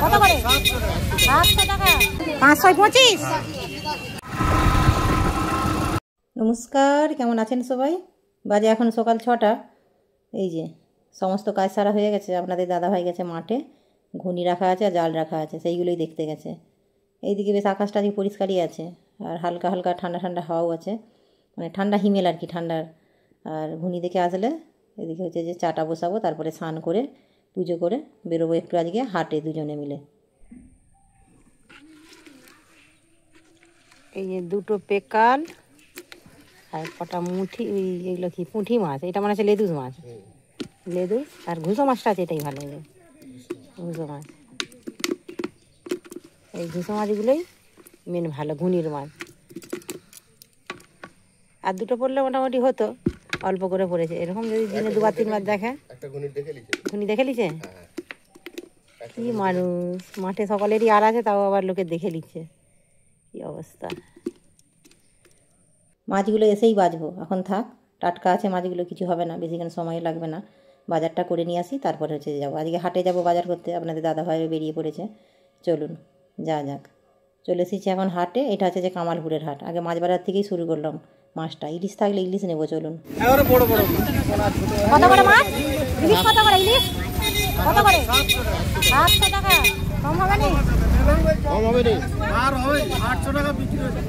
কত করে? 700 টাকা। 525। নমস্কার, কেমন আছেন সবাই? বাজে এখন সকাল 6টা। এই যে সমস্ত কাজ সারা হয়ে গেছে। আপনাদের দাদাভাই গেছে মাঠে, ঘুনি রাখা আছে আর জাল রাখা আছে, সেইগুলোই দেখতে গেছে। এইদিকে বেশ আকাশটা আজকে পরিষ্কারই আছে, আর হালকা হালকা ঠান্ডা ঠান্ডা হাওয়াও আছে, মানে ঠান্ডা হিমেল আর কি, ঠান্ডার। আর ঘুনি দেখে আসলে এদিকে হচ্ছে যে চাটা বসাবো, তারপরে স্নান করে পুজো করে বেরোবো একটু আজকে হাটে দুজনে মিলে। এই যে দুটো পেকাল আর কটা মুঠি, এগুলো কি পুঁঠি মাছ, এটা মনে হচ্ছে লেদুস মাছ, লেদুস। আর ঘুষো মাছটা আছে, এটাই ভালো, ঘুষো মাছ। এই ঘুষো মাছগুলোই মেন ভালো, ঘুনির মাছ। আর দুটো পড়লে মোটামুটি হতো, অল্প করে পড়েছে। এরকম যদি দিনে 2-3 বার দেখে। ঘুনি দেখে লিছে। কি মানুষ, মাঠে সকলেরই আর আছে, তাও আবার লোকে দেখে নিচ্ছে, কি অবস্থা। মাছগুলো এসেই বাজবো, এখন থাক, টাটকা আছে মাছগুলো, কিছু হবে না, বেশিক্ষণ সময় লাগবে না। বাজারটা করে নিয়ে আসি, তারপরে হচ্ছে যাবো। আজকে হাটে যাবো বাজার করতে, আপনাদের দাদাভাইও বেরিয়ে পড়েছে। চলুন যাক। চলে এসেছি এখন হাটে। এটা হচ্ছে যে কামালপুরের হাট। আগে মাছ বাজার থেকেই শুরু করলাম। মাছটা ইলিশ থাকলে ইলিশ নেবো, চলুন। কত করে মাছ? ইলিশ কত করে? ইলিশ কত করে? 700 টাকা। কম হবে না? কম হবে না, আর হবে 800 টাকা বিক্রি হবে।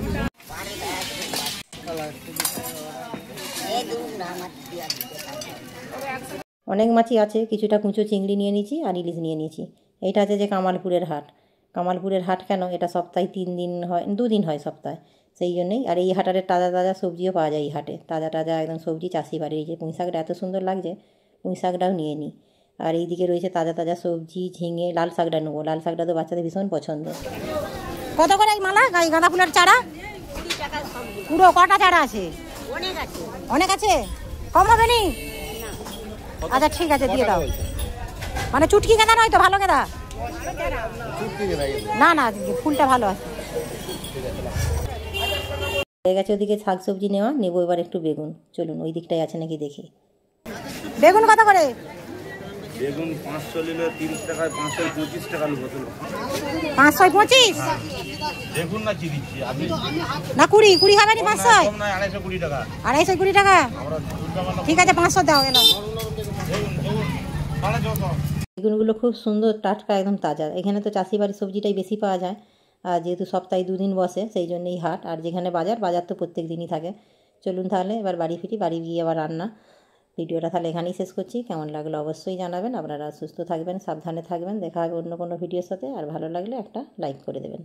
অনেক মাছই আছে, কিছুটা কুঁচো চিংড়ি নিয়ে নিয়েছি আর ইলিশ নিয়ে নিয়েছি। এইটা আছে যে কামালপুরের হাট। কামালপুরের হাট কেন? এটা সপ্তাহে 3 দিন হয়, 2 দিন হয় সপ্তাহে, সেই জন্যই। আর এই হাটারে তাজা তাজা সবজিও পাওয়া যায় এই হাটে, তাজা তাজা একদম সবজি চাষি বাড়ি। এই যে পুঁই শাকটা এত সুন্দর লাগছে, পুঁই শাকটাও নিয়ে নিই। আর এইদিকে রয়েছে তাজা তাজা সবজি, ঝিঙে। লাল শাকটা নেবো, লাল শাকটা তো বাচ্চাদের ভীষণ পছন্দ। কত করে এই মালা, গাঁদা ফুলের চারা? পুরো কটা চারা আছে? অনেক আছে, কম হবে নি? আচ্ছা ঠিক আছে, দিয়ে দাও। মানে চুটকি গেঁদা নয় তো, ভালো গেঁদা? না না, ফুলটা ভালো আছে। হয়ে গেছে ওদিকে শাক সবজি নেওয়া, নেবো এবার একটু বেগুন। চলুন ওই দিকটাই আছে নাকি দেখি। বেগুন কত করে? বেগুন 500 নিলে 30 টাকায় 525 টাকা নেবো। 525? দেখুন না কি দিচ্ছি আপনি, না 20 হবে না? 500 কম নয়, 220 টাকা। 220 টাকা, ঠিক আছে 500 দাও। এলাম। বেগুনগুলো খুব সুন্দর, টাটকা, একদম তাজা। এখানে তো চাষি বাড়ির সবজিটাই বেশি পাওয়া যায়, আর যেহেতু সপ্তাহে 2 দিন বসে, সেই জন্যই হাট। আর যেখানে বাজার তো প্রত্যেক দিনই থাকে। চলুন তাহলে এবার বাড়ি ফিরি, বাড়ি গিয়ে আবার রান্না। ভিডিওটা তাহলে এখানেই শেষ করছি। কেমন লাগলো অবশ্যই জানাবেন। আপনারা সুস্থ থাকবেন, সাবধানে থাকবেন। দেখা হবে অন্য কোনো ভিডিওর সাথে। আর ভালো লাগলে একটা লাইক করে দেবেন।